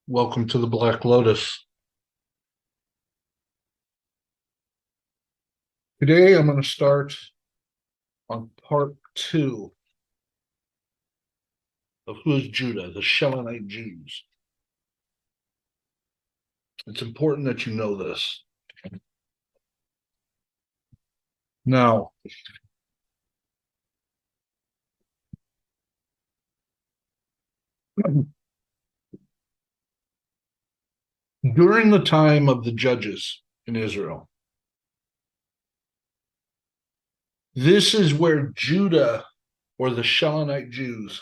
Welcome to the Black Lotus. Today I'm going to start on part 2 of who is Judah, the Shelanite Jews. It's important that you know this. Now, during the time of the judges in Israel, this is where Judah, or the Shelanite Jews,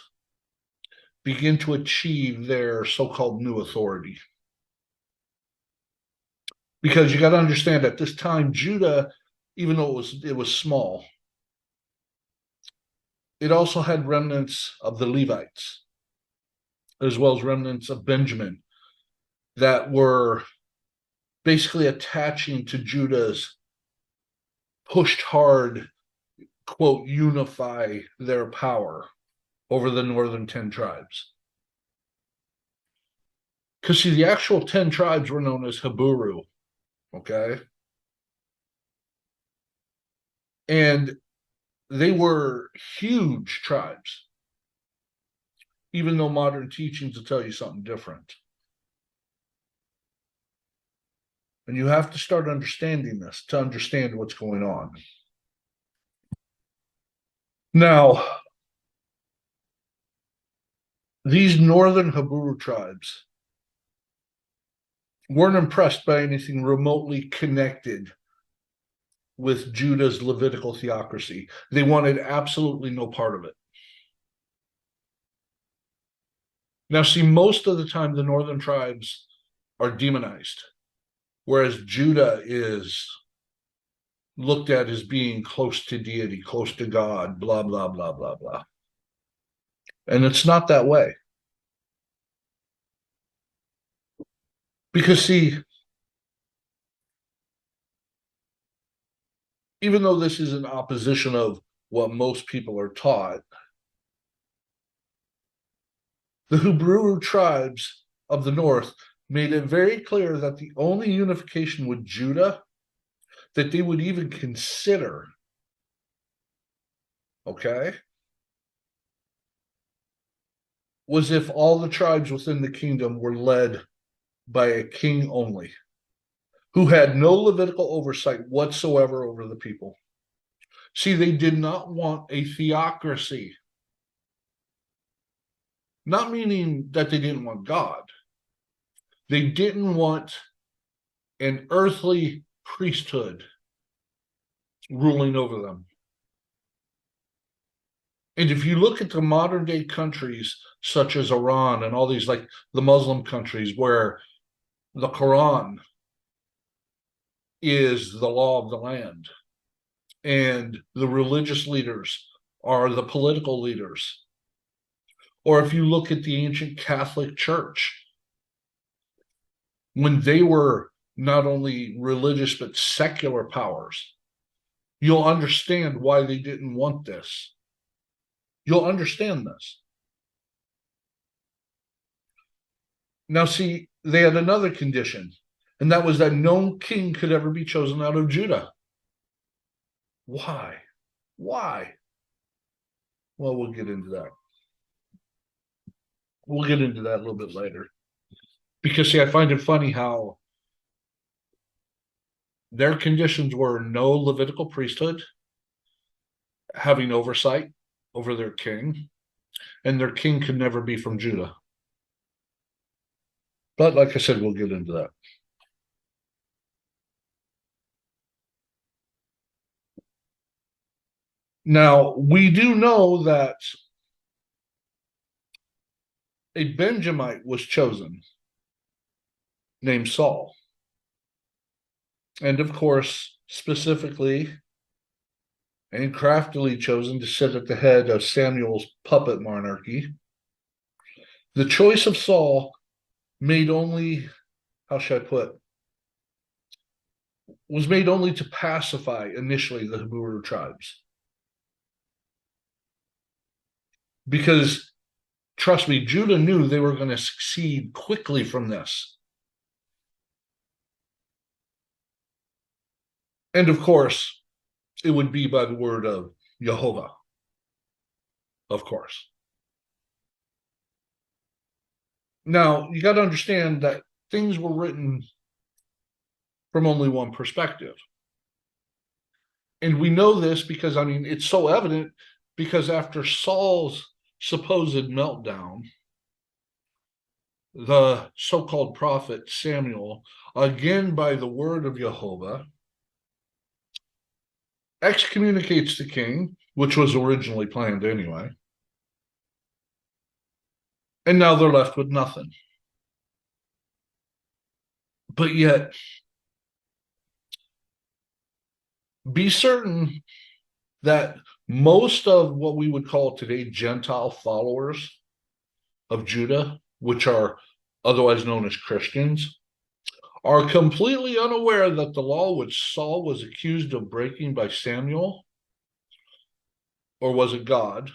begin to achieve their so-called new authority. Because you got to understand, at this time, Judah, even though it was small, it also had remnants of the Levites, as well as remnants of Benjamin, that were basically attaching to Judah's pushed hard, quote, unify their power over the northern 10 tribes. Because, see, the actual 10 tribes were known as Hebrew, okay? And they were huge tribes, even though modern teachings will tell you something different. And you have to start understanding this to understand what's going on. Now, these northern Hebrew tribes weren't impressed by anything remotely connected with Judah's Levitical theocracy. They wanted absolutely no part of it. Now, see, most of the time the northern tribes are demonized, whereas Judah is looked at as being close to deity, close to God, blah, blah, blah, blah, blah. And it's not that way. Because, see, even though this is in opposition of what most people are taught, the Hebrew tribes of the north made it very clear that the only unification with Judah that they would even consider, okay, was if all the tribes within the kingdom were led by a king only, who had no Levitical oversight whatsoever over the people. See, they did not want a theocracy. Not meaning that they didn't want God. They didn't want an earthly priesthood ruling over them. And if you look at the modern day countries such as Iran and all these, like the Muslim countries, where the Quran is the law of the land and the religious leaders are the political leaders, or if you look at the ancient Catholic Church, when they were not only religious but secular powers, you'll understand why they didn't want this. You'll understand this. Now, see, they had another condition, and that was that no king could ever be chosen out of Judah. Why? Why? Well, we'll get into that. We'll get into that a little bit later. Because, see, I find it funny how their conditions were no Levitical priesthood, having oversight over their king, and their king could never be from Judah. But like I said, we'll get into that. Now, we do know that a Benjamite was chosen named Saul. And of course, specifically and craftily chosen to sit at the head of Samuel's puppet monarchy. The choice of Saul made only, how should I put, was made only to pacify initially the Hebrew tribes. Because Trust me, Judah knew they were going to succeed quickly from this. And of course, it would be by the word of Jehovah, of course. Now, you got to understand that things were written from only one perspective. And we know this because, I mean, it's so evident because after Saul's supposed meltdown, the so-called prophet Samuel, again by the word of Jehovah, excommunicates the king, which was originally planned anyway. And now they're left with nothing. But yet, be certain that most of what we would call today Gentile followers of Judah, which are otherwise known as Christians, are completely unaware that the law which Saul was accused of breaking by Samuel, or was it God?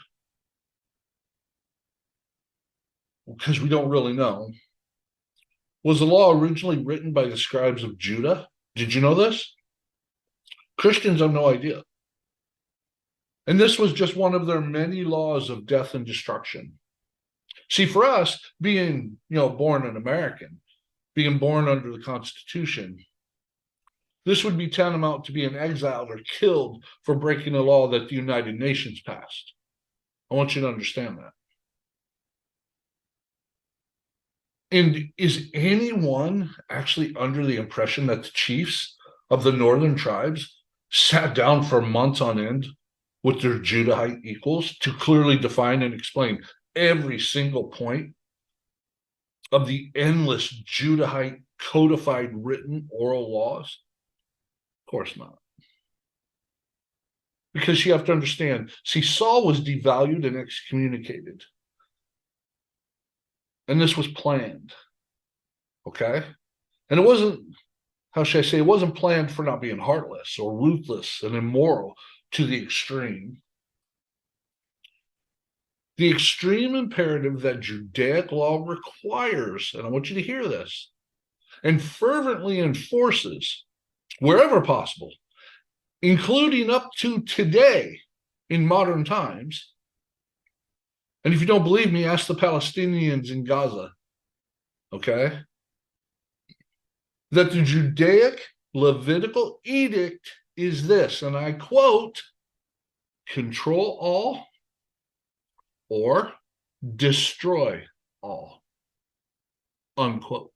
Because we don't really know. Was the law originally written by the scribes of Judah? Did you know this? Christians have no idea. And this was just one of their many laws of death and destruction. See, for us, being, born an American, being born under the Constitution, this would be tantamount to being exiled or killed for breaking a law that the United Nations passed. I want you to understand that. And is anyone actually under the impression that the chiefs of the northern tribes sat down for months on end with their Judahite equals to clearly define and explain every single point of the endless Judahite codified written oral laws? Of course not. Because you have to understand, see, Saul was devalued and excommunicated. And this was planned. Okay? And it wasn't, how should I say, it wasn't planned for not being heartless or ruthless and immoral to the extreme. The extreme imperative that Judaic law requires, and I want you to hear this, and fervently enforces wherever possible, including up to today in modern times. And if you don't believe me, ask the Palestinians in Gaza, okay? That the Judaic Levitical edict is this, and I quote, control all or destroy all, unquote.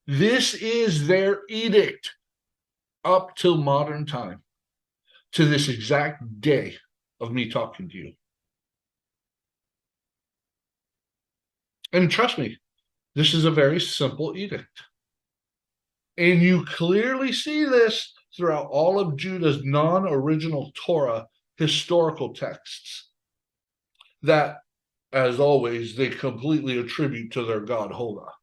This is their edict up till modern time, to this exact day of me talking to you. And trust me, this is a very simple edict. And you clearly see this throughout all of Judah's non-original Torah historical texts that, as always, they completely attribute to their God Hovah.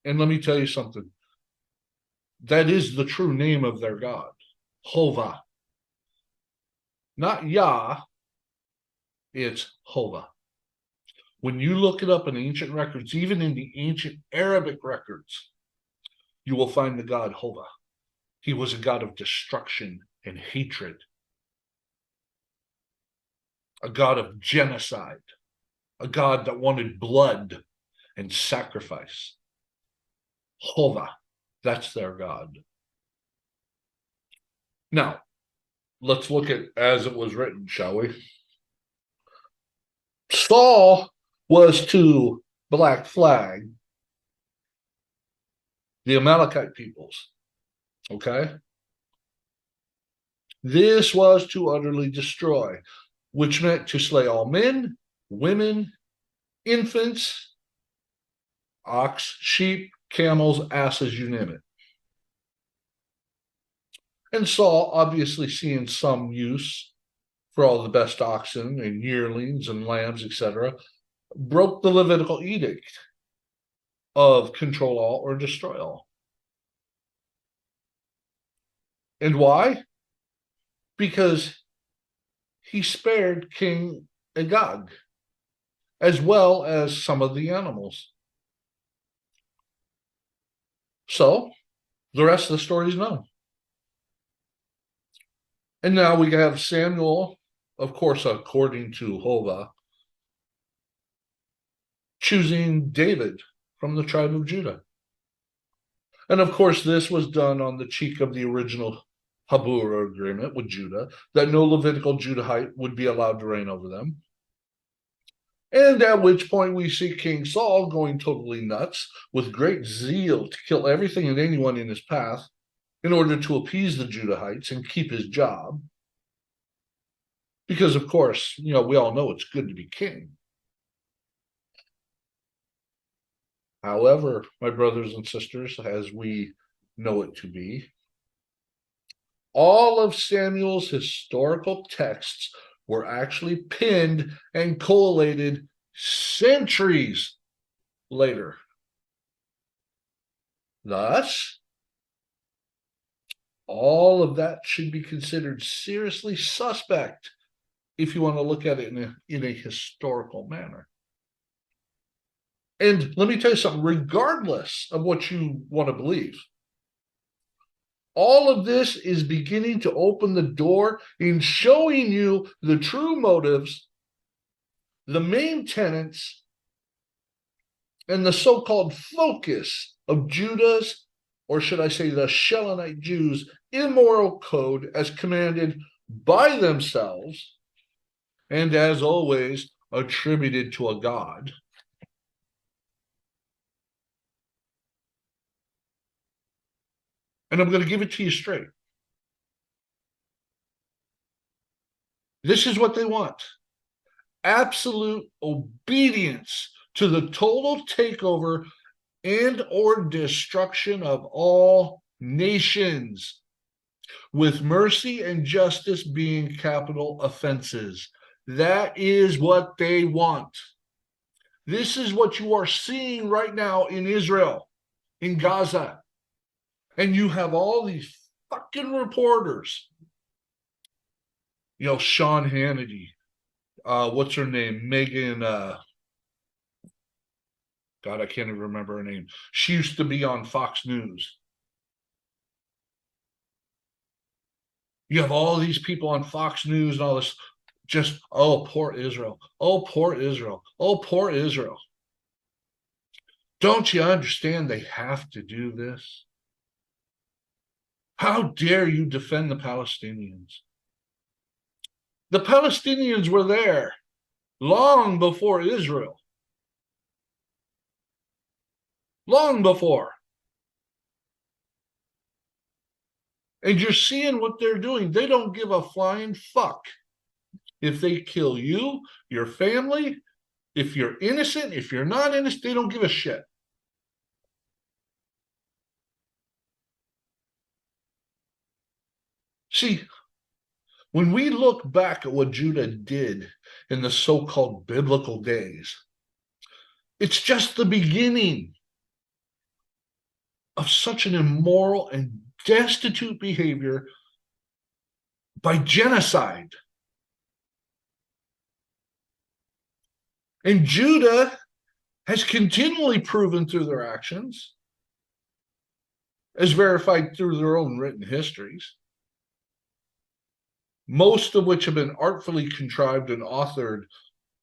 And let me tell you something. That is the true name of their God, Hovah. Not Yah, it's Hovah. When you look it up in ancient records, even in the ancient Arabic records, you will find the God Hovah. He was a God of destruction and hatred, a God of genocide, a God that wanted blood and sacrifice. Hovah, that's their God. Now, let's look at as it was written, shall we? Saul was to Black Flag the Amalekite peoples, okay? This was to utterly destroy, which meant to slay all men, women, infants, ox, sheep, camels, asses, you name it. And Saul, obviously seeing some use for all the best oxen and yearlings and lambs, etc., broke the Levitical edict of control all or destroy all. And why? Because he spared King Agag, as well as some of the animals. So the rest of the story is known. And now we have Samuel, of course, according to Hovah, choosing David from the tribe of Judah. And of course, this was done on the cheek of the original Habura agreement with Judah, that no Levitical Judahite would be allowed to reign over them. And at which point we see King Saul going totally nuts with great zeal to kill everything and anyone in his path in order to appease the Judahites and keep his job. Because, of course, we all know it's good to be king. However, my brothers and sisters, as we know it to be, all of Samuel's historical texts were actually pinned and collated centuries later. Thus, all of that should be considered seriously suspect if you want to look at it in a historical manner. And let me tell you something, regardless of what you want to believe, all of this is beginning to open the door in showing you the true motives, the main tenets, and the so-called focus of Judah's, or should I say the Shelanite Jews' immoral code as commanded by themselves, and as always, attributed to a God. And I'm going to give it to you straight. This is what they want. Absolute obedience to the total takeover and or destruction of all nations, with mercy and justice being capital offenses. That is what they want. This is what you are seeing right now in Israel, in Gaza. And you have all these fucking reporters. Sean Hannity. What's her name? Megan. God, I can't even remember her name. She used to be on Fox News. You have all these people on Fox News and all this, just, oh, poor Israel. Oh, poor Israel. Oh, poor Israel. Don't you understand they have to do this? How dare you defend the Palestinians? The Palestinians were there long before Israel. Long before. And you're seeing what they're doing. They don't give a flying fuck if they kill you, your family, if you're innocent, if you're not innocent, they don't give a shit. See, when we look back at what Judah did in the so-called biblical days, it's just the beginning of such an immoral and destitute behavior by genocide. And Judah has continually proven through their actions, as verified through their own written histories, most of which have been artfully contrived and authored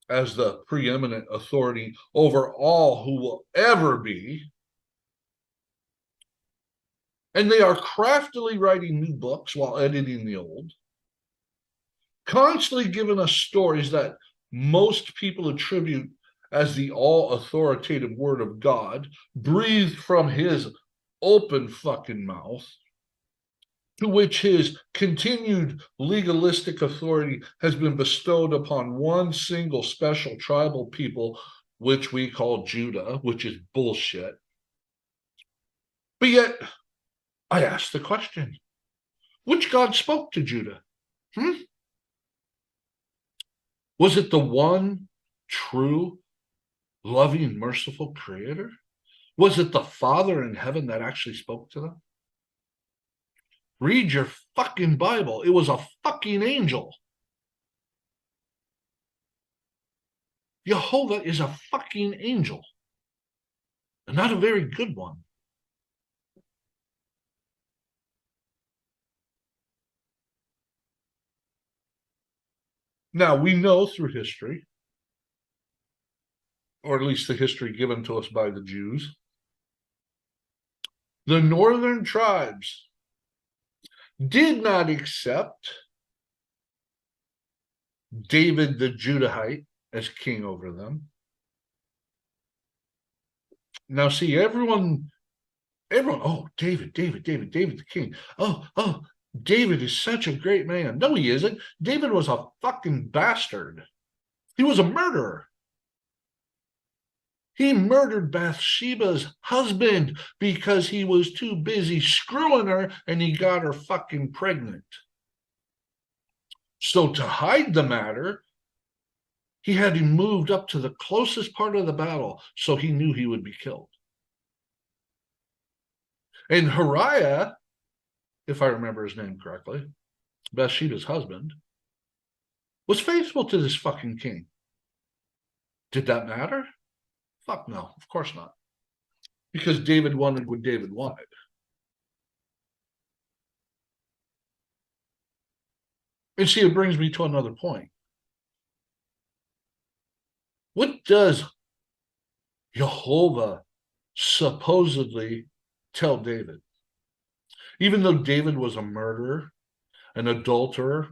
as the preeminent authority over all who will ever be. And they are craftily writing new books while editing the old, constantly giving us stories that most people attribute as the all-authoritative word of God, breathed from his open fucking mouth, to which his continued legalistic authority has been bestowed upon one single special tribal people, which we call Judah, which is bullshit. But yet, I ask the question, which God spoke to Judah? Was it the one true, loving, merciful creator? Was it the Father in heaven that actually spoke to them? Read your fucking Bible. It was a fucking angel. Jehovah is a fucking angel, and not a very good one. Now, we know through history, or at least the history given to us by the Jews, the northern tribes did not accept David the Judahite as king over them. Now, see, everyone, oh, David the king. Oh, David is such a great man. No, he isn't. David was a fucking bastard. He was a murderer. He murdered Bathsheba's husband because he was too busy screwing her and he got her fucking pregnant. So to hide the matter, he had him moved up to the closest part of the battle so he knew he would be killed. And Uriah, if I remember his name correctly, Bathsheba's husband, was faithful to this fucking king. Did that matter? Fuck no, of course not. Because David wanted what David wanted. And see, it brings me to another point. What does Jehovah supposedly tell David? Even though David was a murderer, an adulterer,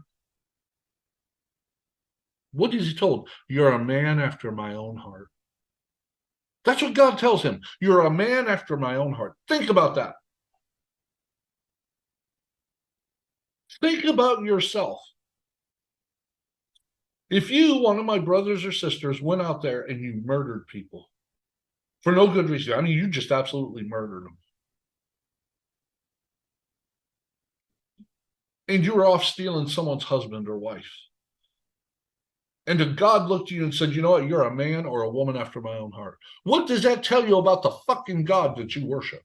what is he told? You're a man after my own heart. That's what God tells him. You're a man after my own heart. Think about that. Think about yourself. If you, one of my brothers or sisters, went out there and you murdered people for no good reason, I mean, you just absolutely murdered them, and you were off stealing someone's husband or wife, and if God looked at you and said, you know what, you're a man or a woman after my own heart, what does that tell you about the fucking God that you worship?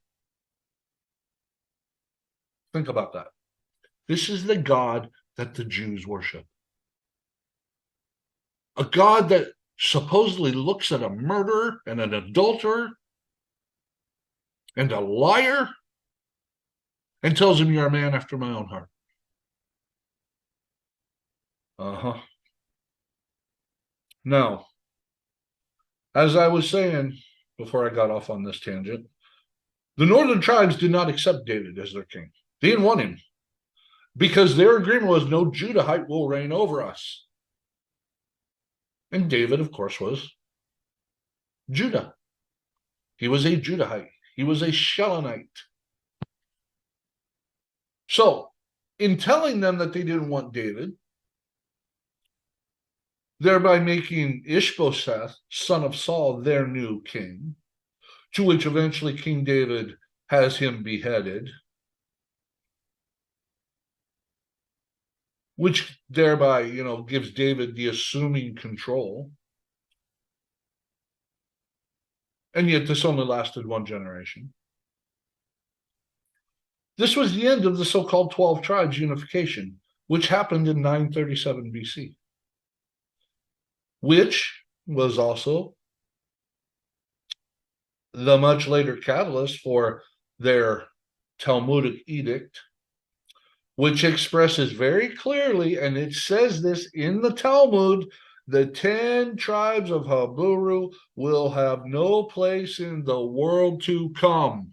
Think about that. This is the God that the Jews worship. A God that supposedly looks at a murderer and an adulterer and a liar and tells him, you're a man after my own heart. Now, as I was saying before I got off on this tangent, the northern tribes did not accept David as their king. They didn't want him because their agreement was no Judahite will reign over us. And David, of course, was Judah. He was a Judahite. He was a Shelanite. So, in telling them that they didn't want David, thereby making Ishbosheth, son of Saul, their new king, to which eventually King David has him beheaded, which thereby, gives David the assuming control. And yet this only lasted one generation. This was the end of the so-called 12 tribes unification, which happened in 937 BC, which was also the much later catalyst for their Talmudic edict, which expresses very clearly, and it says this in the Talmud, the 10 tribes of Haburu will have no place in the world to come.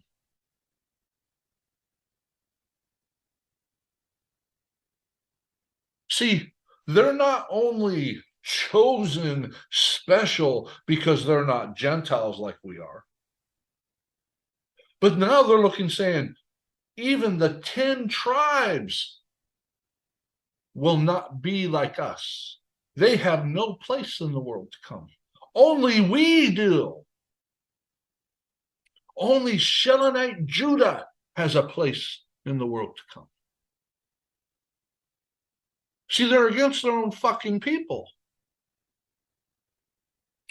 See, they're not only chosen special because they're not Gentiles like we are, but now they're looking saying, even the 10 tribes will not be like us. They have no place in the world to come. Only we do. Only Shelanite Judah has a place in the world to come. See, they're against their own fucking people.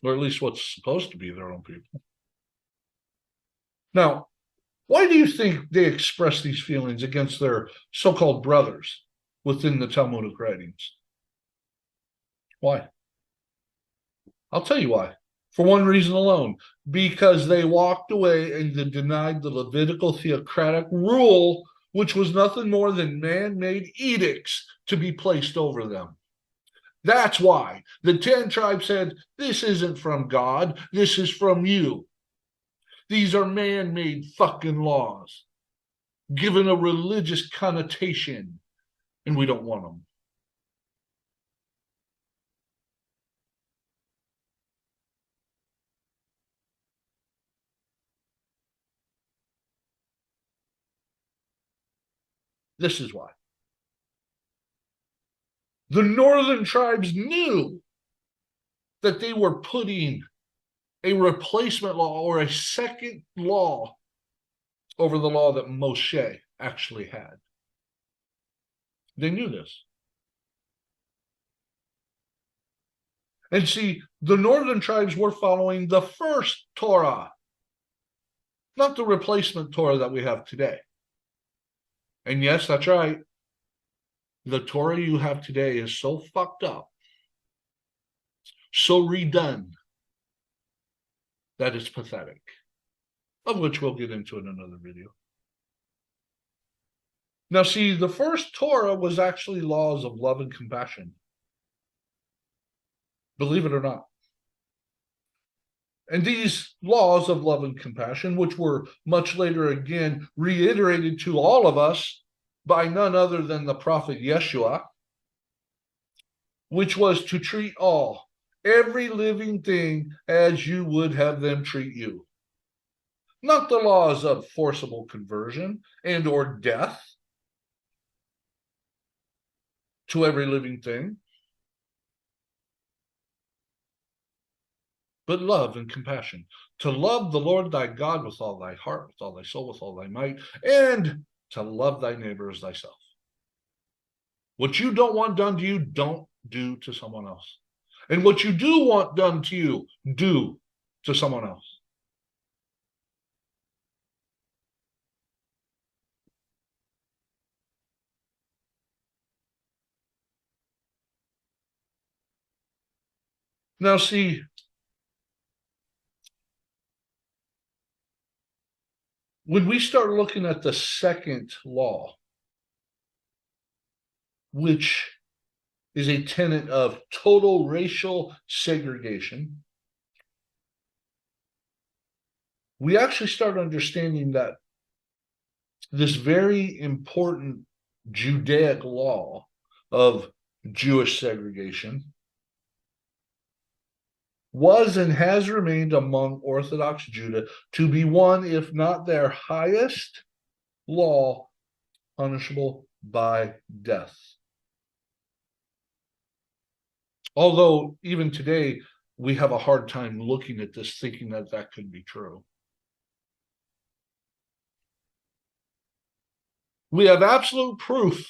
Or at least what's supposed to be their own people. Now, why do you think they express these feelings against their so-called brothers within the Talmudic writings? Why? I'll tell you why. For one reason alone, because they walked away and they denied the Levitical theocratic rule, which was nothing more than man-made edicts to be placed over them. That's why the 10 tribes said, this isn't from God, this is from you. These are man-made fucking laws, given a religious connotation, and we don't want them. This is why. The northern tribes knew that they were putting a replacement law or a second law over the law that Moshe actually had. They knew this. And see, the northern tribes were following the first Torah, not the replacement Torah that we have today. And yes, that's right. The Torah you have today is so fucked up, so redone, that it's pathetic, of which we'll get into in another video. Now, see, the first Torah was actually laws of love and compassion. Believe it or not. And these laws of love and compassion, which were much later again reiterated to all of us by none other than the prophet Yeshua, which was to treat all, every living thing, as you would have them treat you. Not the laws of forcible conversion and or death to every living thing, but love and compassion. To love the Lord thy God with all thy heart, with all thy soul, with all thy might, and to love thy neighbor as thyself. What you don't want done to you, don't do to someone else. And what you do want done to you, do to someone else. Now, see, when we start looking at the second law, which is a tenet of total racial segregation, we actually start understanding that this very important Judaic law of Jewish segregation was and has remained among Orthodox Judah to be one, if not their highest law, punishable by death. Although even today, we have a hard time looking at this, thinking that that could be true. We have absolute proof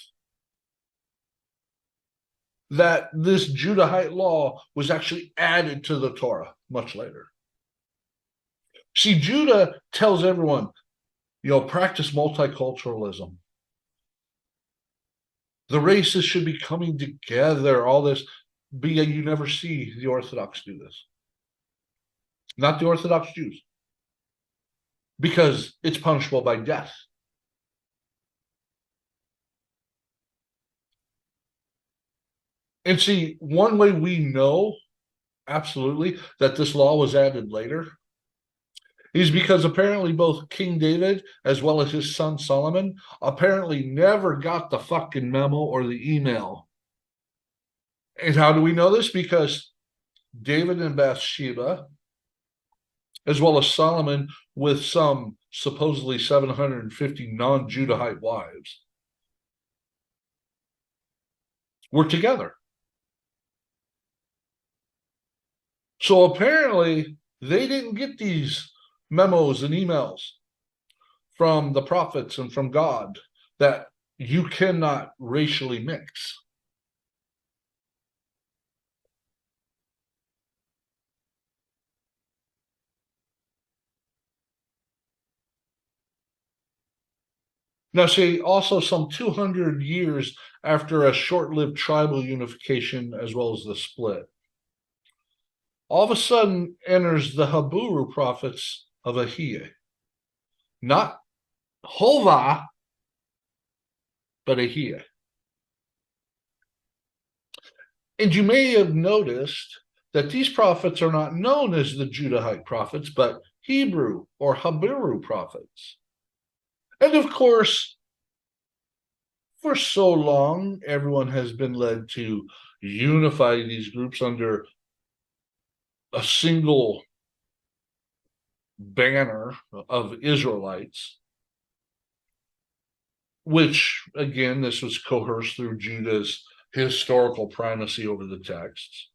that this Judahite law was actually added to the Torah much later. See, Judah tells everyone, practice multiculturalism. The races should be coming together, all this. But yet you never see the Orthodox do this. Not the Orthodox Jews. Because it's punishable by death. And see, one way we know absolutely that this law was added later is because apparently both King David as well as his son Solomon apparently never got the fucking memo or the email. And how do we know this? Because David and Bathsheba, as well as Solomon with some supposedly 750 non-Judahite wives, were together. So apparently they didn't get these memos and emails from the prophets and from God that you cannot racially mix. Now, see, also some 200 years after a short-lived tribal unification as well as the split, all of a sudden enters the Hebrew prophets of Ahia. Not Hovah, but Ahia. And you may have noticed that these prophets are not known as the Judahite prophets, but Hebrew or Hebrew prophets. And of course, for so long, everyone has been led to unify these groups under a single banner of Israelites, which, again, this was coerced through Judah's historical primacy over the texts.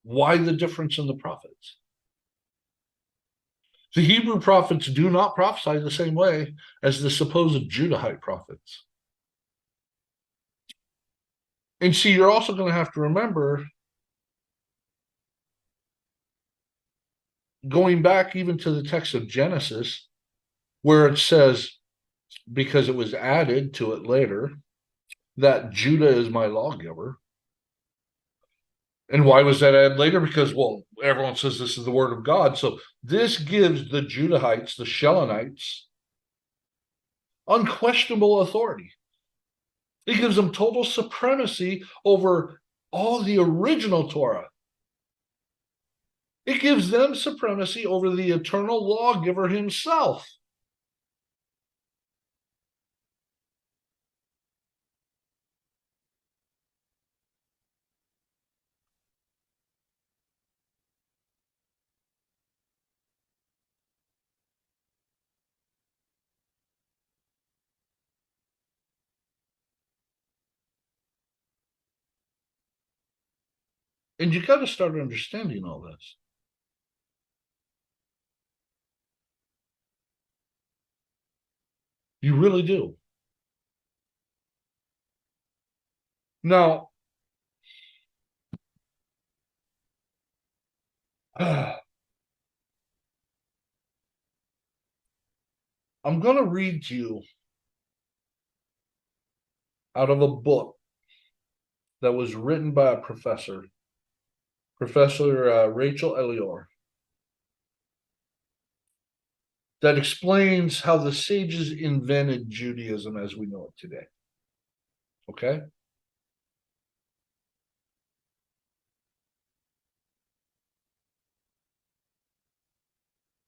Why the difference in the prophets? The Hebrew prophets do not prophesy the same way as the supposed Judahite prophets. And see, you're also going to have to remember, going back even to the text of Genesis, where it says, because it was added to it later, that Judah is my lawgiver. And why was that added later? Because, well, everyone says this is the word of God. So this gives the Judahites, the Shelanites, unquestionable authority. It gives them total supremacy over all the original Torah. It gives them supremacy over the eternal lawgiver himself. And you got to start understanding all this. You really do. Now, I'm going to read to you out of a book that was written by a professor, Professor Rachel Elior, that explains how the sages invented Judaism as we know it today. Okay?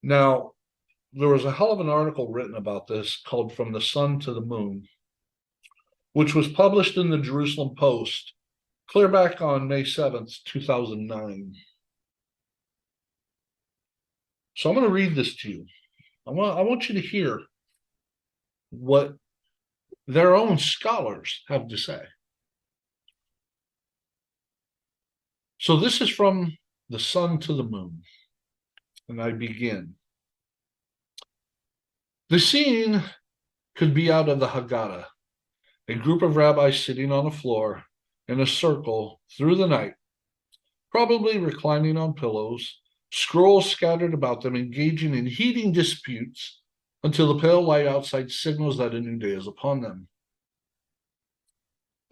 Now, there was a hell of an article written about this called From the Sun to the Moon, which was published in the Jerusalem Post clear back on May 7th, 2009. So I'm going to read this to you. I want you to hear what their own scholars have to say. So this is from the sun to the moon, and I begin. The scene could be out of the Haggadah, a group of rabbis sitting on the floor in a circle through the night, probably reclining on pillows, scrolls scattered about them, engaging in heating disputes until the pale light outside signals that a new day is upon them.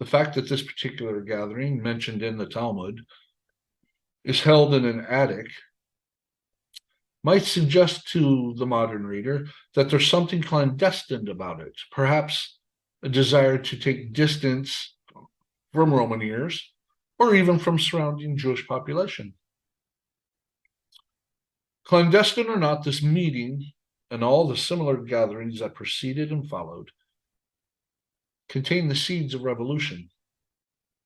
The fact that this particular gathering, mentioned in the Talmud, is held in an attic might suggest to the modern reader that there's something clandestine about it, perhaps a desire to take distance from Roman ears or even from surrounding Jewish population. Clandestine or not, this meeting and all the similar gatherings that preceded and followed contain the seeds of revolution,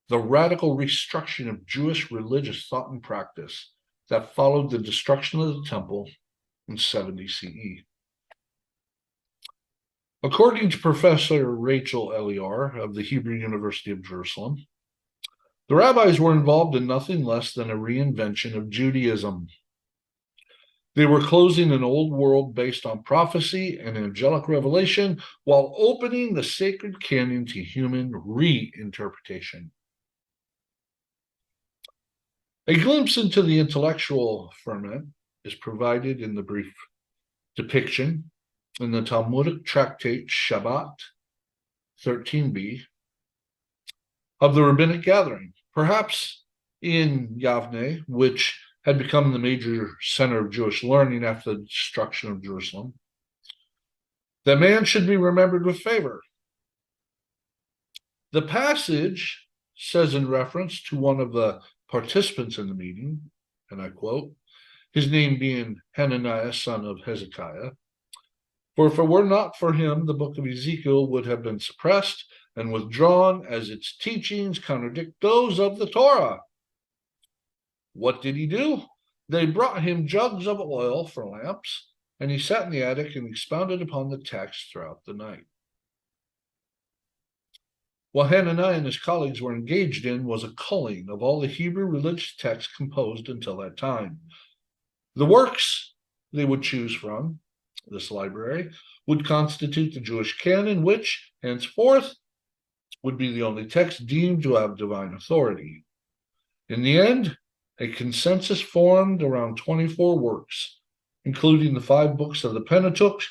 the radical restructuring of Jewish religious thought and practice that followed the destruction of the temple in 70 CE. According to Professor Rachel Elior of the Hebrew University of Jerusalem, the rabbis were involved in nothing less than a reinvention of Judaism. They were closing an old world based on prophecy and angelic revelation while opening the sacred canon to human reinterpretation. A glimpse into the intellectual ferment is provided in the brief depiction in the Talmudic tractate Shabbat 13b, of the rabbinic gathering, perhaps in Yavne, which had become the major center of Jewish learning after the destruction of Jerusalem. That man should be remembered with favor. The passage says in reference to one of the participants in the meeting, and I quote, his name being Hananiah, son of Hezekiah, for if it were not for him, the book of Ezekiel would have been suppressed and withdrawn, as its teachings contradict those of the Torah. What did he do? They brought him jugs of oil for lamps, and he sat in the attic and expounded upon the text throughout the night. What Hananiah and his colleagues were engaged in was a culling of all the Hebrew religious texts composed until that time. The works they would choose from, this library, would constitute the Jewish canon, which, henceforth, would be the only text deemed to have divine authority. In the end, a consensus formed around 24 works, including the 5 books of the Pentateuch,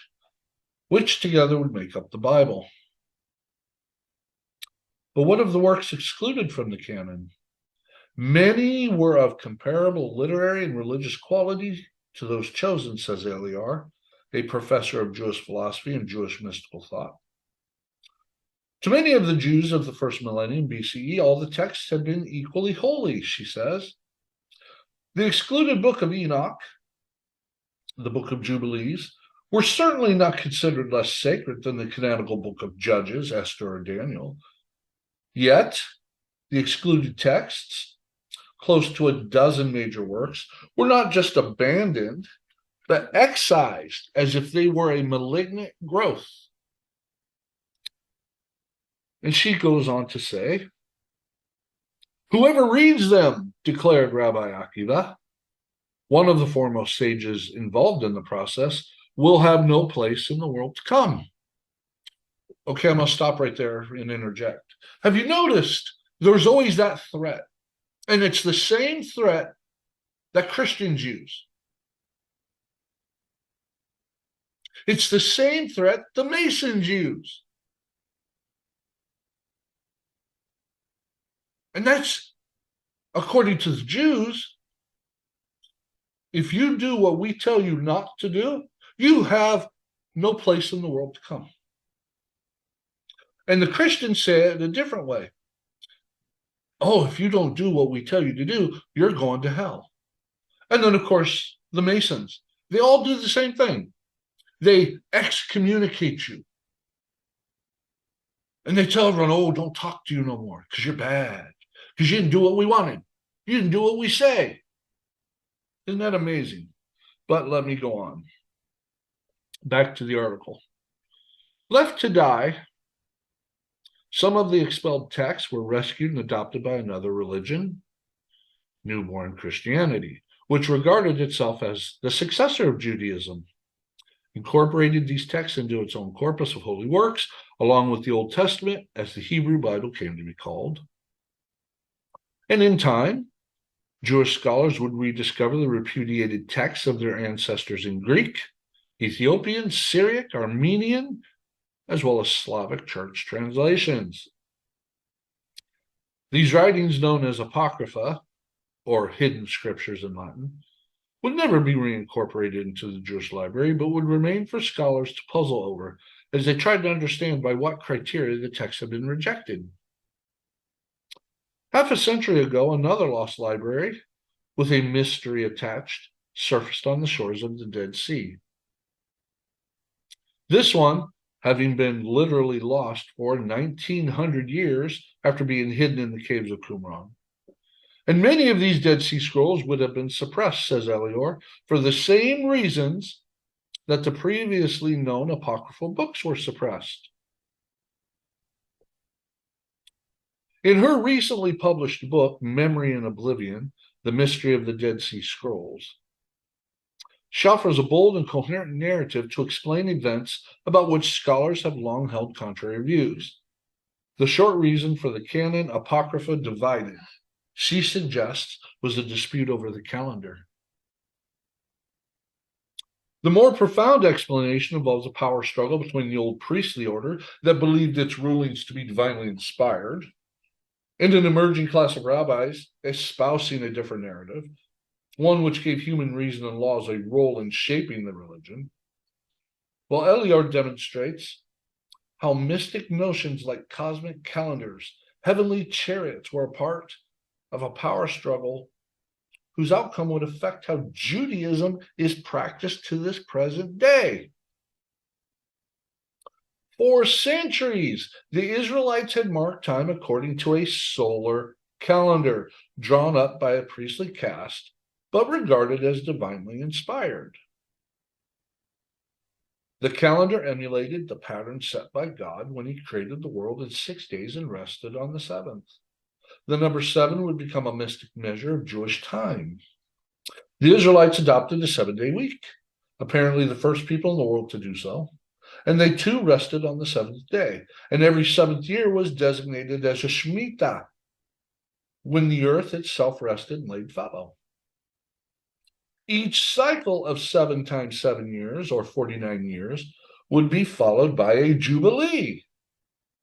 which together would make up the Bible. But what of the works excluded from the canon? Many were of comparable literary and religious quality to those chosen, says Eliar, a professor of Jewish philosophy and Jewish mystical thought. To many of the Jews of the first millennium BCE, all the texts had been equally holy, she says. The excluded book of Enoch, the book of Jubilees, were certainly not considered less sacred than the canonical book of Judges, Esther, or Daniel. Yet, the excluded texts, close to a dozen major works, were not just abandoned, but excised as if they were a malignant growth. And she goes on to say, whoever reads them, declared Rabbi Akiva, one of the foremost sages involved in the process, will have no place in the world to come. Okay, I'm going to stop right there and interject. Have you noticed there's always that threat? And it's the same threat that Christians use. It's the same threat the Masons use. And that's, according to the Jews, if you do what we tell you not to do, you have no place in the world to come. And the Christians say it a different way. Oh, if you don't do what we tell you to do, you're going to hell. And then, of course, the Masons, they all do the same thing. They excommunicate you. And they tell everyone, oh, don't talk to you no more because you're bad, because you didn't do what we wanted. You didn't do what we say. Isn't that amazing? But let me go on. Back to the article. Left to die, some of the expelled texts were rescued and adopted by another religion, newborn Christianity, which regarded itself as the successor of Judaism, incorporated these texts into its own corpus of holy works, along with the Old Testament, as the Hebrew Bible came to be called. And in time, Jewish scholars would rediscover the repudiated texts of their ancestors in Greek, Ethiopian, Syriac, Armenian, as well as Slavic church translations. These writings, known as Apocrypha, or hidden scriptures in Latin, would never be reincorporated into the Jewish library, but would remain for scholars to puzzle over as they tried to understand by what criteria the texts had been rejected. Half a century ago, another lost library with a mystery attached surfaced on the shores of the Dead Sea. This one, having been literally lost for 1,900 years after being hidden in the caves of Qumran. And many of these Dead Sea Scrolls would have been suppressed, says Elior, for the same reasons that the previously known apocryphal books were suppressed. In her recently published book, Memory and Oblivion, The Mystery of the Dead Sea Scrolls, she offers a bold and coherent narrative to explain events about which scholars have long held contrary views. The short reason for the canon Apocrypha divided, she suggests, was a dispute over the calendar. The more profound explanation involves a power struggle between the old priestly order that believed its rulings to be divinely inspired, and an emerging class of rabbis espousing a different narrative, one which gave human reason and laws a role in shaping the religion. Well, Elior demonstrates how mystic notions like cosmic calendars, heavenly chariots were a part of a power struggle whose outcome would affect how Judaism is practiced to this present day. For centuries, the Israelites had marked time according to a solar calendar drawn up by a priestly caste, but regarded as divinely inspired. The calendar emulated the pattern set by God when he created the world in 6 days and rested on the seventh. The number 7 would become a mystic measure of Jewish time. The Israelites adopted a 7-day week, apparently the first people in the world to do so, and they too rested on the 7th day, and every 7th year was designated as a Shemitah, when the earth itself rested and laid fallow. Each cycle of 7 times 7 years, or 49 years, would be followed by a jubilee,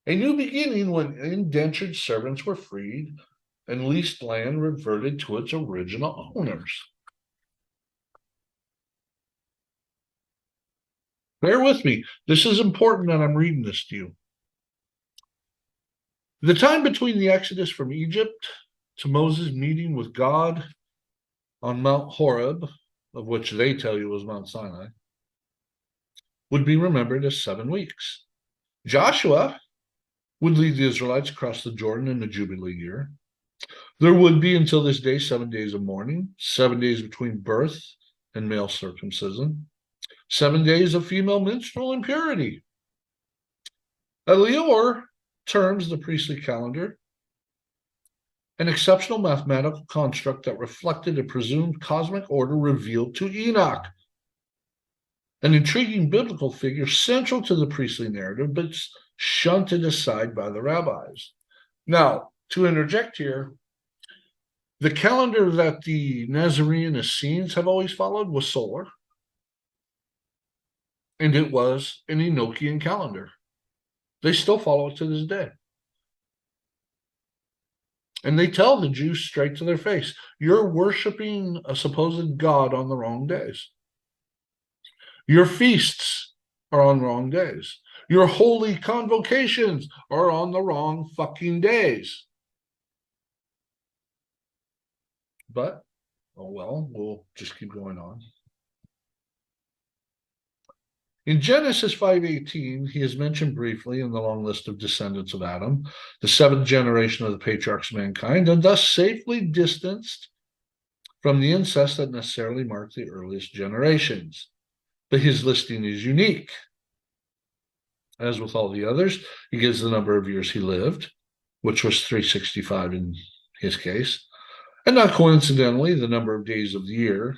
a new beginning when indentured servants were freed and leased land reverted to its original owners. Bear with me. This is important that I'm reading this to you. The time between the Exodus from Egypt to Moses' meeting with God on Mount Horeb, of which they tell you was Mount Sinai, would be remembered as 7 weeks. Joshua would lead the Israelites across the Jordan in the Jubilee year. There would be until this day 7 days of mourning, 7 days between birth and male circumcision, 7 days of female menstrual impurity. Elior terms the priestly calendar an exceptional mathematical construct that reflected a presumed cosmic order revealed to Enoch, an intriguing biblical figure central to the priestly narrative, but shunted aside by the rabbis. Now, to interject here, the calendar that the Nazarene Essenes have always followed was solar, and it was an Enochian calendar. They still follow it to this day. And they tell the Jews straight to their face, you're worshiping a supposed God on the wrong days. Your feasts are on wrong days. Your holy convocations are on the wrong fucking days. But, oh well, we'll just keep going on. In Genesis 5:18, he is mentioned briefly in the long list of descendants of Adam, the 7th generation of the patriarchs of mankind, and thus safely distanced from the incest that necessarily marked the earliest generations. But his listing is unique. As with all the others, he gives the number of years he lived, which was 365 in his case, and not coincidentally, the number of days of the year,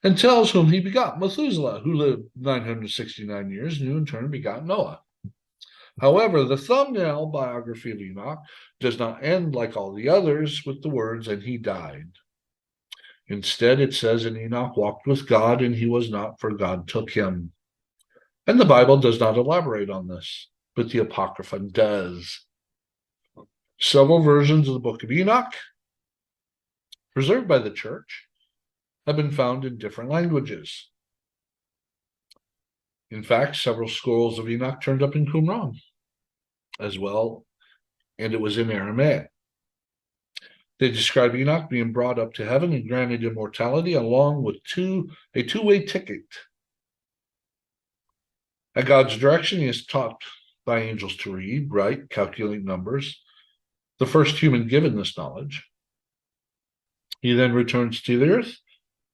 and tells whom he begot, Methuselah, who lived 969 years, and who in turn begot Noah. However, the thumbnail biography of Enoch does not end like all the others with the words, and he died. Instead, it says, and Enoch walked with God, and he was not, for God took him. And the Bible does not elaborate on this, but the Apocrypha does. Several versions of the book of Enoch, preserved by the church, have been found in different languages. In fact, several scrolls of Enoch turned up in Qumran as well, and it was in Aramaic. They describe Enoch being brought up to heaven and granted immortality along with a two-way ticket. At God's direction, he is taught by angels to read, write, calculate numbers, the first human given this knowledge. He then returns to the earth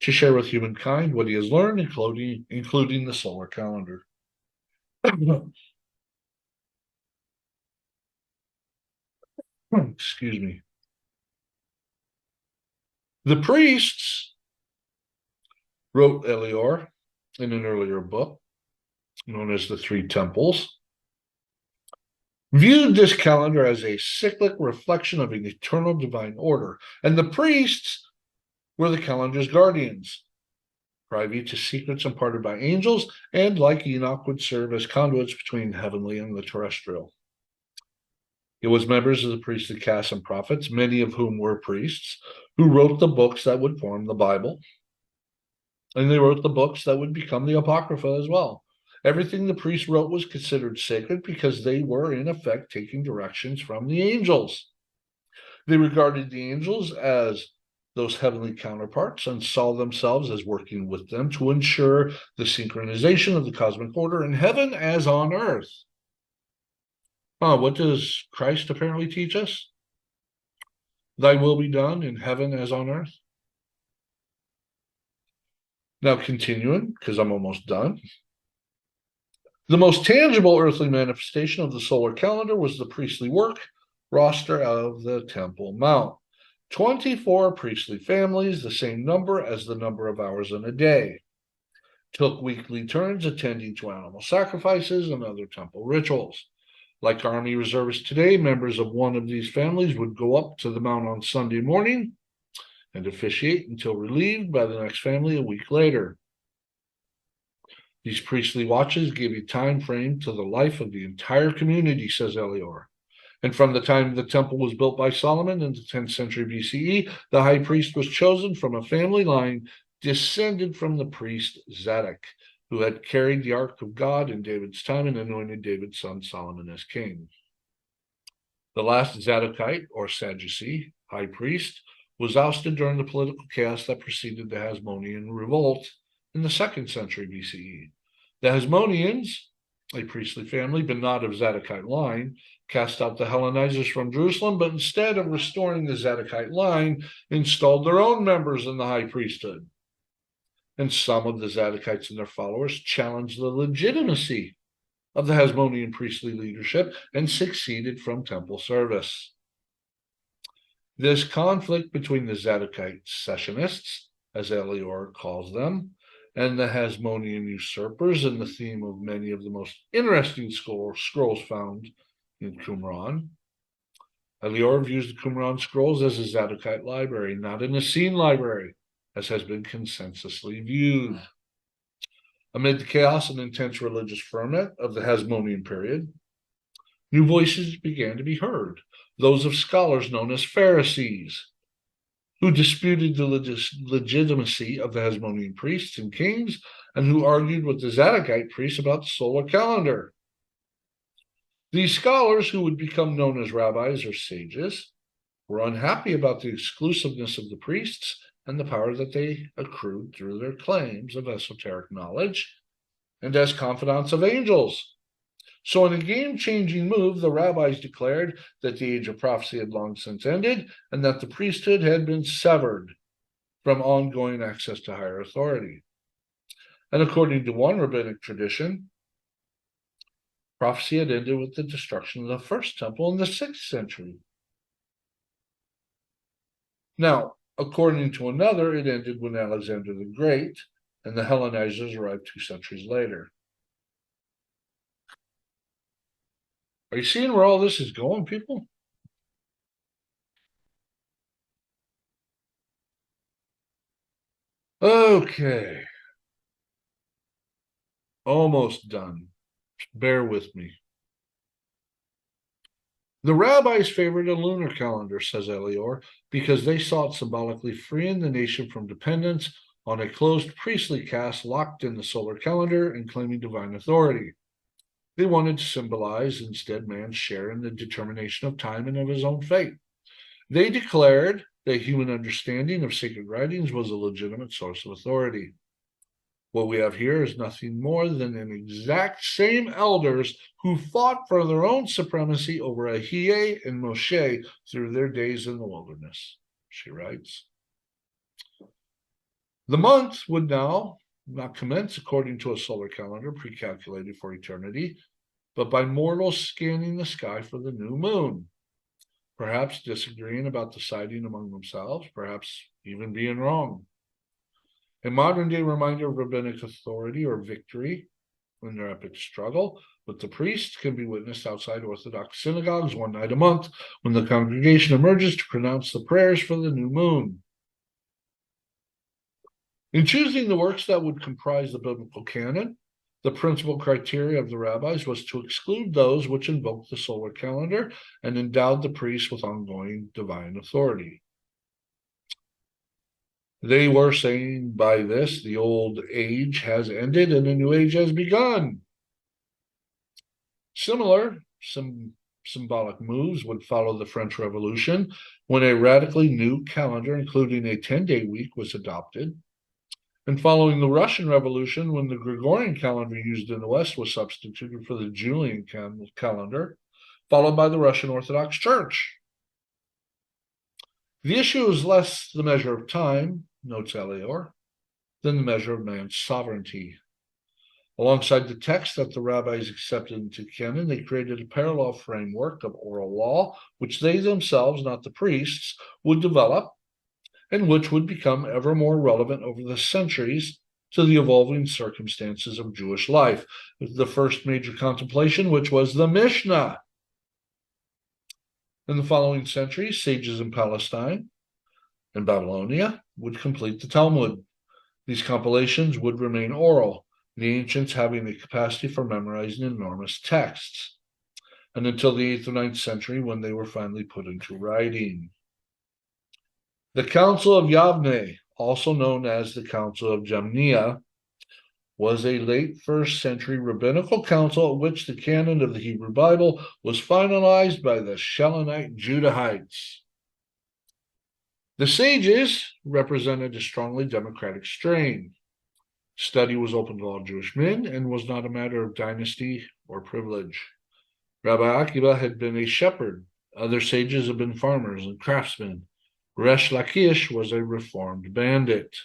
to share with humankind what he has learned, including the solar calendar. Excuse me. The priests, wrote Elior in an earlier book, known as the Three Temples, viewed this calendar as a cyclic reflection of an eternal divine order, and the priests were the calendar's guardians, privy to secrets imparted by angels, and like Enoch would serve as conduits between heavenly and the terrestrial. It was members of the priestly caste and prophets, many of whom were priests, who wrote the books that would form the Bible. And they wrote the books that would become the Apocrypha as well. Everything the priests wrote was considered sacred because they were, in effect, taking directions from the angels. They regarded the angels as those heavenly counterparts and saw themselves as working with them to ensure the synchronization of the cosmic order in heaven as on earth. What does Christ apparently teach us? Thy will be done in heaven as on earth. Now, continuing, because I'm almost done. The most tangible earthly manifestation of the solar calendar was the priestly work roster of the Temple Mount. 24 priestly families, the same number as the number of hours in a day, took weekly turns attending to animal sacrifices and other temple rituals. Like Army reservists today, members of one of these families would go up to the mount on Sunday morning and officiate until relieved by the next family a week later. These priestly watches gave a time frame to the life of the entire community, says Elior. And from the time the temple was built by Solomon in the 10th century BCE, the high priest was chosen from a family line descended from the priest Zadok, who had carried the ark of God in David's time and anointed David's son Solomon as king. The last Zadokite, or Sadducee, high priest, was ousted during the political chaos that preceded the Hasmonean revolt in the 2nd century BCE. The Hasmoneans, a priestly family, but not of Zadokite line, cast out the Hellenizers from Jerusalem, but instead of restoring the Zadokite line, installed their own members in the high priesthood. And some of the Zadokites and their followers challenged the legitimacy of the Hasmonean priestly leadership and seceded from temple service. This conflict between the Zadokite sessionists, as Elior calls them, and the Hasmonean usurpers, and the theme of many of the most interesting scrolls found in Qumran. Elior views the Qumran scrolls as a Zadokite library, not an Essene library, as has been consensusly viewed. Amid the chaos and intense religious ferment of the Hasmonean period, new voices began to be heard, those of scholars known as Pharisees, who disputed the legitimacy of the Hasmonean priests and kings, and who argued with the Zadokite priests about the solar calendar. These scholars, who would become known as rabbis or sages, were unhappy about the exclusiveness of the priests and the power that they accrued through their claims of esoteric knowledge and as confidants of angels. So in a game-changing move, the rabbis declared that the age of prophecy had long since ended and that the priesthood had been severed from ongoing access to higher authority. And according to one rabbinic tradition, prophecy had ended with the destruction of the first temple in the 6th century. Now, according to another, it ended when Alexander the Great and the Hellenizers arrived 2 centuries later. Are you seeing where all this is going, people? Okay. Almost done. Bear with me. The rabbis favored a lunar calendar, says Elior, because they sought symbolically freeing the nation from dependence on a closed priestly caste locked in the solar calendar and claiming divine authority. They wanted to symbolize instead man's share in the determination of time and of his own fate. They declared that human understanding of sacred writings was a legitimate source of authority. What we have here is nothing more than an exact same elders who fought for their own supremacy over Ahiah and Moshe through their days in the wilderness, she writes. The month would now not commence according to a solar calendar pre-calculated for eternity, but by mortals scanning the sky for the new moon, perhaps disagreeing about deciding among themselves, perhaps even being wrong. A modern-day reminder of rabbinic authority or victory in their epic struggle with the priests can be witnessed outside Orthodox synagogues one night a month when the congregation emerges to pronounce the prayers for the new moon. In choosing the works that would comprise the biblical canon, The principal criteria of the rabbis was to exclude those which invoked the solar calendar and endowed the priests with ongoing divine authority. They were saying by this, the old age has ended and a new age has begun. Some symbolic moves would follow the French Revolution when a radically new calendar, including a 10-day week, was adopted. And following the Russian Revolution, when the Gregorian calendar used in the West was substituted for the Julian calendar, followed by the Russian Orthodox Church. The issue is less the measure of time, notes Elior, than the measure of man's sovereignty. Alongside the text that the rabbis accepted into canon, they created a parallel framework of oral law, which they themselves, not the priests, would develop, and which would become ever more relevant over the centuries to the evolving circumstances of Jewish life. The first major contemplation, which was the Mishnah. In the following centuries, sages in Palestine and Babylonia would complete the Talmud. These compilations would remain oral, the ancients having the capacity for memorizing enormous texts, and until the 8th or 9th century when they were finally put into writing. The Council of Yavne, also known as the Council of Jamnia, was a late 1st century rabbinical council at which the canon of the Hebrew Bible was finalized by the Shelanite Judahites. The sages represented a strongly democratic strain. Study was open to all Jewish men and was not a matter of dynasty or privilege. Rabbi Akiba had been a shepherd. Other sages had been farmers and craftsmen. Resh Lakish was a reformed bandit.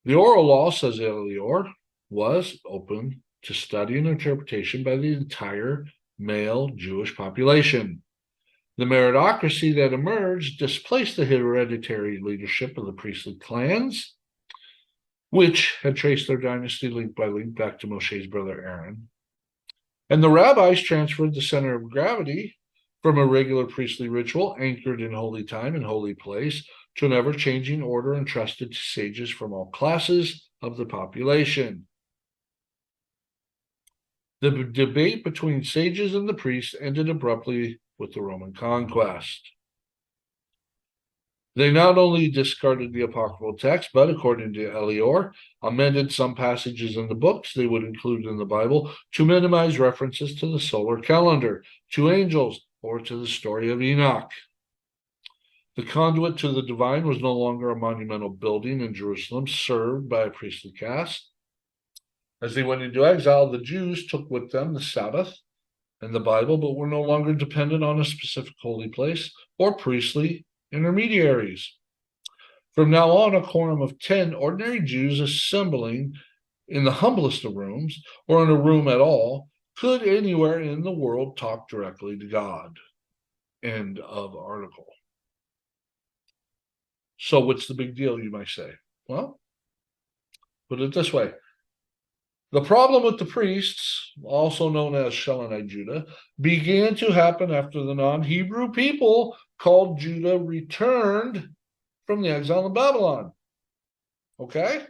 The oral law, says Elior, was open to study and interpretation by the entire male Jewish population. The meritocracy that emerged displaced the hereditary leadership of the priestly clans, which had traced their dynasty link by link back to Moshe's brother Aaron. And the rabbis transferred the center of gravity from a regular priestly ritual anchored in holy time and holy place to an ever-changing order entrusted to sages from all classes of the population. The debate between sages and the priests ended abruptly with the Roman conquest. They not only discarded the apocryphal text, but, according to Elior, amended some passages in the books they would include in the Bible to minimize references to the solar calendar, to angels, or to the story of Enoch. The conduit to the divine was no longer a monumental building in Jerusalem served by a priestly caste. As they went into exile, the Jews took with them the Sabbath and the Bible, but were no longer dependent on a specific holy place or priestly intermediaries. From now on, a quorum of 10 ordinary Jews assembling in the humblest of rooms, or in a room at all, could anywhere in the world talk directly to God. End of article. So what's the big deal, you might say? Well, put it this way. The problem with the priests, also known as Shelanite Judah, began to happen after the non-Hebrew people called Judah returned from the exile in Babylon. Okay?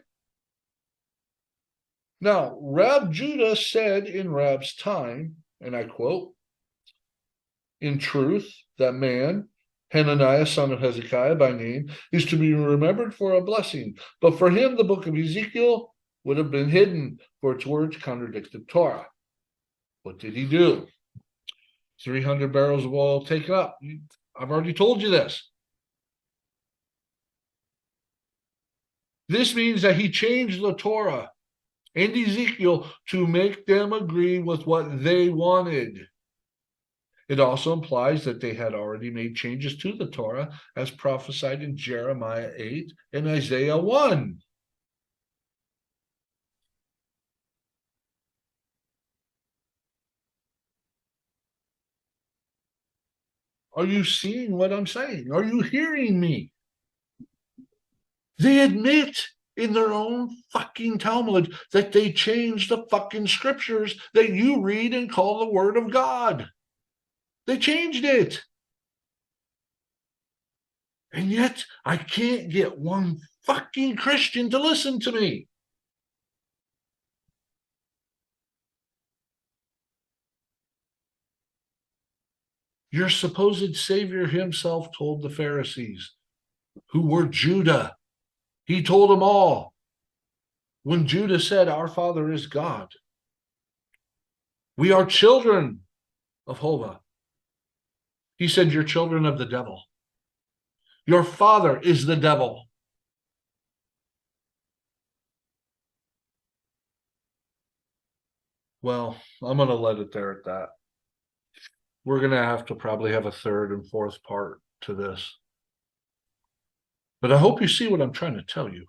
Now, Rab Judah said in Rab's time, and I quote, "In truth, that man, Hananiah, son of Hezekiah by name, is to be remembered for a blessing. But for him, the book of Ezekiel would have been hidden, for its words contradicted Torah." What did he do? 300 barrels of oil taken up. I've already told you this. This means that he changed the Torah and Ezekiel to make them agree with what they wanted. It also implies that they had already made changes to the Torah as prophesied in Jeremiah 8 and Isaiah 1. Are you seeing what I'm saying? Are you hearing me? They admit in their own fucking Talmud that they changed the fucking scriptures that you read and call the Word of God. They changed it. And yet I can't get one fucking Christian to listen to me. Your supposed Savior himself told the Pharisees, who were Judah, he told them all. When Judah said, our Father is God, we are children of Hovah. He said, you're children of the devil. Your father is the devil. Well, I'm going to let it there at that. We're going to have to probably have a third and fourth part to this. But I hope you see what I'm trying to tell you.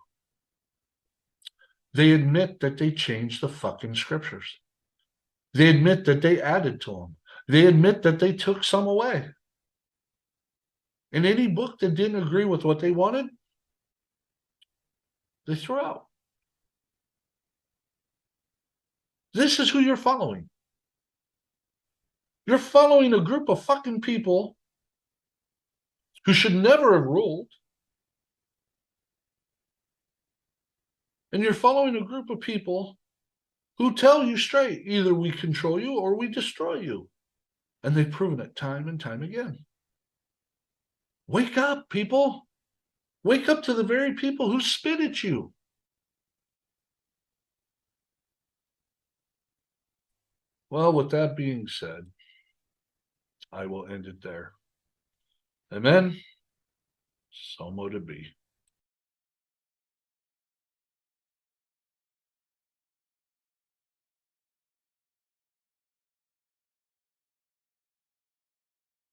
They admit that they changed the fucking scriptures. They admit that they added to them. They admit that they took some away. And any book that didn't agree with what they wanted, they threw out. This is who you're following. You're following a group of fucking people who should never have ruled. And you're following a group of people who tell you straight, either we control you or we destroy you. And they've proven it time and time again. Wake up, people. Wake up to the very people who spit at you. Well, with that being said, I will end it there. Amen. So mote it be.